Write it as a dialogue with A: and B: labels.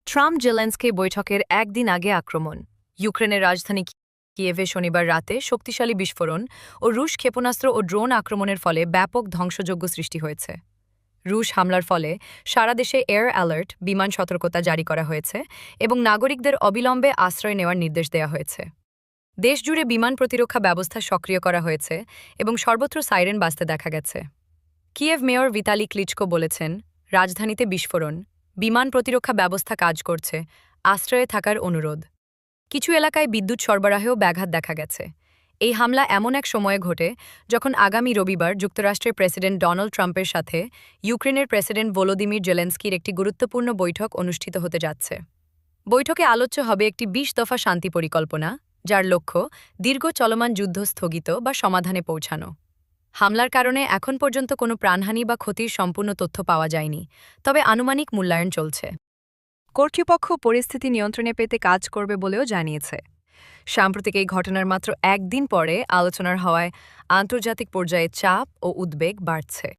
A: Trump-Zelensky বৈঠকের একদিন আগে আক্রমণ। ইউক্রেনের রাজধানী কিয়েভে শনিবার রাতে শক্তিশালী বিস্ফোরণ ও রুশ ক্ষেপণাস্ত্র ও ড্রোন আক্রমণের ফলে ব্যাপক ধ্বংসযজ্ঞ সৃষ্টি হয়েছে। রুশ হামলার ফলে সারা দেশে এয়ার অ্যালার্ট, বিমান সতর্কতা জারি করা হয়েছে এবং নাগরিকদের অবিলম্বে আশ্রয় নেওয়ার নির্দেশ দেওয়া হয়েছে। দেশজুড়ে বিমান প্রতিরক্ষা ব্যবস্থা সক্রিয় করা হয়েছে এবং সর্বত্র সাইরেন বাজতে দেখা গেছে। কিয়েভ মেয়র ভিতালি ক্লিচকো বলেছেন, রাজধানীতে বিস্ফোরণ, বিমান প্রতিরক্ষা ব্যবস্থা কাজ করছে, আশ্রয়ে থাকার অনুরোধ। কিছু এলাকায় বিদ্যুৎ সরবরাহেও ব্যাঘাত দেখা গেছে। এই হামলা এমন এক সময়ে ঘটে যখন আগামী রবিবার যুক্তরাষ্ট্রের প্রেসিডেন্ট ডোনাল্ড ট্রাম্পের সাথে ইউক্রেনের প্রেসিডেন্ট ভলোদিমির জেলেনস্কির একটি গুরুত্বপূর্ণ বৈঠক অনুষ্ঠিত হতে যাচ্ছে। বৈঠকে আলোচ্য হবে একটি ২০ দফা শান্তি পরিকল্পনা, যার লক্ষ্য দীর্ঘ চলমান যুদ্ধ স্থগিত বা সমাধানে পৌঁছানো। হামলার কারণে এখন পর্যন্ত কোনো প্রাণহানি বা ক্ষতির সম্পূর্ণ তথ্য পাওয়া যায়নি, তবে আনুমানিক মূল্যায়ন চলছে। কর্তৃপক্ষ পরিস্থিতি নিয়ন্ত্রণে পেতে কাজ করবে বলেও জানিয়েছে। সাম্প্রতিক এই ঘটনার মাত্র একদিন পরে আলোচনার হওয়ায় আন্তর্জাতিক পর্যায়ে চাপ ও উদ্বেগ বাড়ছে।